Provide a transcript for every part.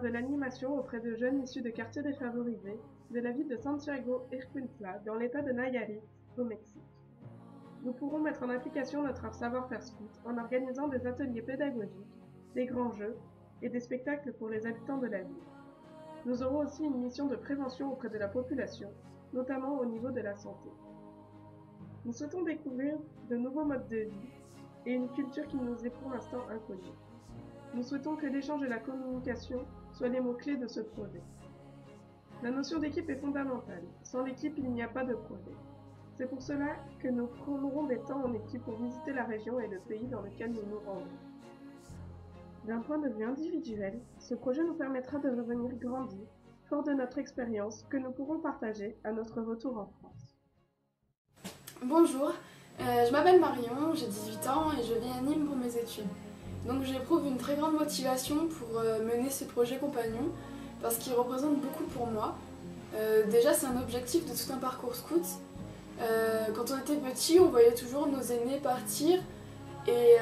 de l'animation auprès de jeunes issus de quartiers défavorisés de la ville de Santiago Ixcuintla, dans l'état de Nayarit, au Mexique. Nous pourrons mettre en application notre savoir-faire scout en organisant des ateliers pédagogiques, des grands jeux et des spectacles pour les habitants de la ville. Nous aurons aussi une mission de prévention auprès de la population, notamment au niveau de la santé. Nous souhaitons découvrir de nouveaux modes de vie et une culture qui nous est pour l'instant inconnue. Nous souhaitons que l'échange et la communication soient les mots-clés de ce projet. La notion d'équipe est fondamentale. Sans l'équipe, il n'y a pas de projet. C'est pour cela que nous prendrons des temps en équipe pour visiter la région et le pays dans lequel nous nous rendons. D'un point de vue individuel, ce projet nous permettra de revenir grandis, fort de notre expérience que nous pourrons partager à notre retour en France. Bonjour, je m'appelle Marion, j'ai 18 ans et je vis à Nîmes pour mes études. Donc j'éprouve une très grande motivation pour mener ce projet compagnon parce qu'il représente beaucoup pour moi. Déjà c'est un objectif de tout un parcours scout. Quand on était petit, on voyait toujours nos aînés partir et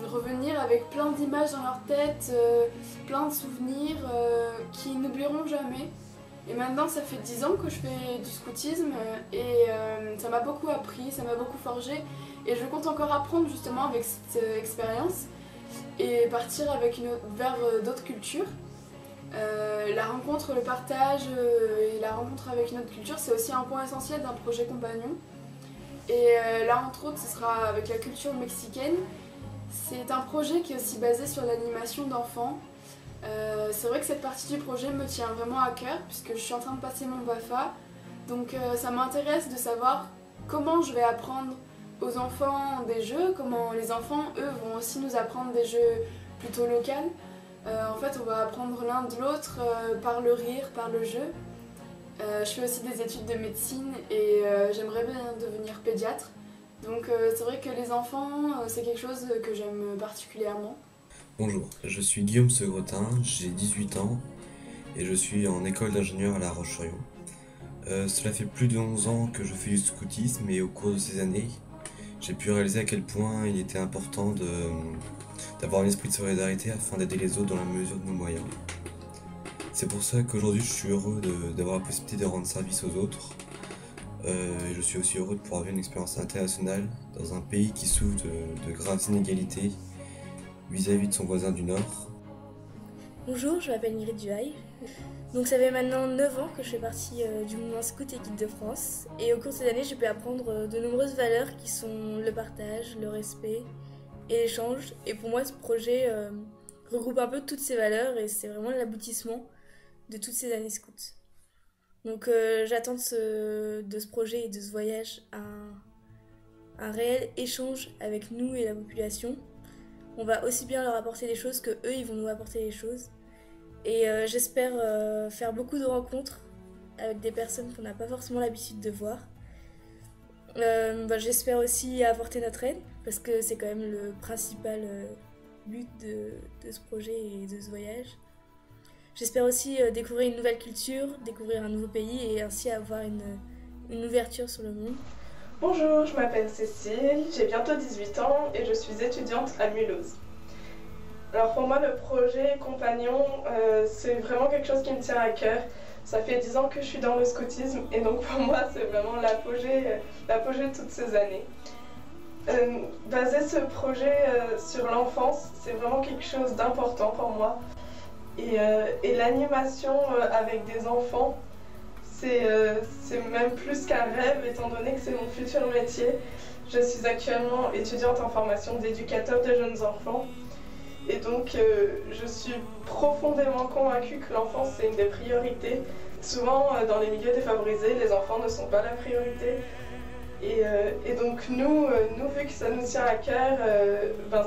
revenir avec plein d'images dans leur tête, plein de souvenirs qu'ils n'oublieront jamais. Et maintenant ça fait 10 ans que je fais du scoutisme et ça m'a beaucoup appris, ça m'a beaucoup forgé et je compte encore apprendre justement avec cette expérience et partir vers d'autres cultures. La rencontre, le partage et la rencontre avec une autre culture, c'est aussi un point essentiel d'un projet compagnon. Et là, entre autres, ce sera avec la culture mexicaine. C'est un projet qui est aussi basé sur l'animation d'enfants. C'est vrai que cette partie du projet me tient vraiment à cœur puisque je suis en train de passer mon BAFA. Donc ça m'intéresse de savoir comment je vais apprendre aux enfants des jeux, comment les enfants, eux, vont aussi nous apprendre des jeux plutôt locaux. En fait, on va apprendre l'un de l'autre par le rire, par le jeu. Je fais aussi des études de médecine et j'aimerais bien devenir pédiatre. Donc c'est vrai que les enfants, c'est quelque chose que j'aime particulièrement. Bonjour, je suis Guillaume Segretin, j'ai 18 ans et je suis en école d'ingénieur à La Roche-sur-Yon. Cela fait plus de 11 ans que je fais du scoutisme et au cours de ces années, j'ai pu réaliser à quel point il était important d'avoir un esprit de solidarité afin d'aider les autres dans la mesure de nos moyens. C'est pour ça qu'aujourd'hui je suis heureux d'avoir la possibilité de rendre service aux autres. Et je suis aussi heureux de pouvoir vivre une expérience internationale dans un pays qui souffre de graves inégalités vis-à-vis de son voisin du Nord. Bonjour, je m'appelle Myriam Duhaye. Donc ça fait maintenant 9 ans que je fais partie du mouvement Scout et Guide de France. Et au cours de ces années, j'ai pu apprendre de nombreuses valeurs qui sont le partage, le respect et l'échange. Et pour moi, ce projet regroupe un peu toutes ces valeurs et c'est vraiment l'aboutissement de toutes ces années scouts. Donc j'attends de ce projet et de ce voyage un réel échange avec nous et la population. On va aussi bien leur apporter des choses que eux ils vont nous apporter des choses. Et j'espère faire beaucoup de rencontres avec des personnes qu'on n'a pas forcément l'habitude de voir. J'espère aussi apporter notre aide parce que c'est quand même le principal but de ce projet et de ce voyage. J'espère aussi découvrir une nouvelle culture, découvrir un nouveau pays et ainsi avoir une ouverture sur le monde. Bonjour, je m'appelle Cécile, j'ai bientôt 18 ans et je suis étudiante à Mulhouse. Alors pour moi, le projet compagnon, c'est vraiment quelque chose qui me tient à cœur. Ça fait 10 ans que je suis dans le scoutisme et donc pour moi, c'est vraiment l'apogée de toutes ces années. Baser ce projet sur l'enfance, c'est vraiment quelque chose d'important pour moi. Et l'animation avec des enfants, c'est même plus qu'un rêve étant donné que c'est mon futur métier. Je suis actuellement étudiante en formation d'éducateur de jeunes enfants. Et donc je suis profondément convaincue que l'enfance c'est une des priorités. Souvent dans les milieux défavorisés, les enfants ne sont pas la priorité. Et donc nous, vu que ça nous tient à cœur,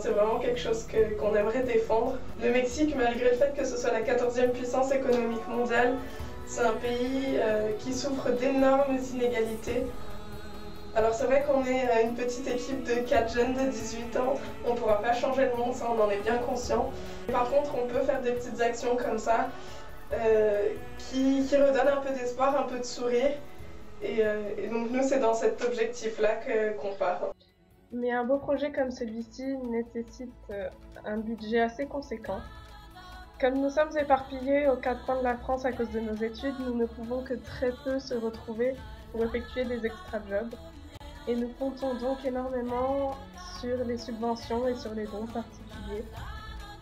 c'est vraiment quelque chose qu'on aimerait défendre. Le Mexique, malgré le fait que ce soit la 14e puissance économique mondiale, c'est un pays qui souffre d'énormes inégalités. Alors c'est vrai qu'on est une petite équipe de 4 jeunes de 18 ans, on ne pourra pas changer le monde, ça on en est bien conscient. Par contre on peut faire des petites actions comme ça qui redonnent un peu d'espoir, un peu de sourire. Et donc nous c'est dans cet objectif-là qu'on part. Mais un beau projet comme celui-ci nécessite un budget assez conséquent, Comme nous sommes éparpillés aux quatre coins de la France à cause de nos études, nous ne pouvons que très peu se retrouver pour effectuer des extra-jobs. Et nous comptons donc énormément sur les subventions et sur les dons particuliers.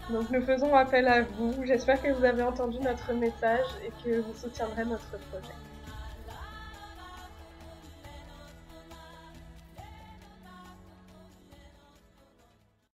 Donc nous faisons appel à vous. J'espère que vous avez entendu notre message et que vous soutiendrez notre projet.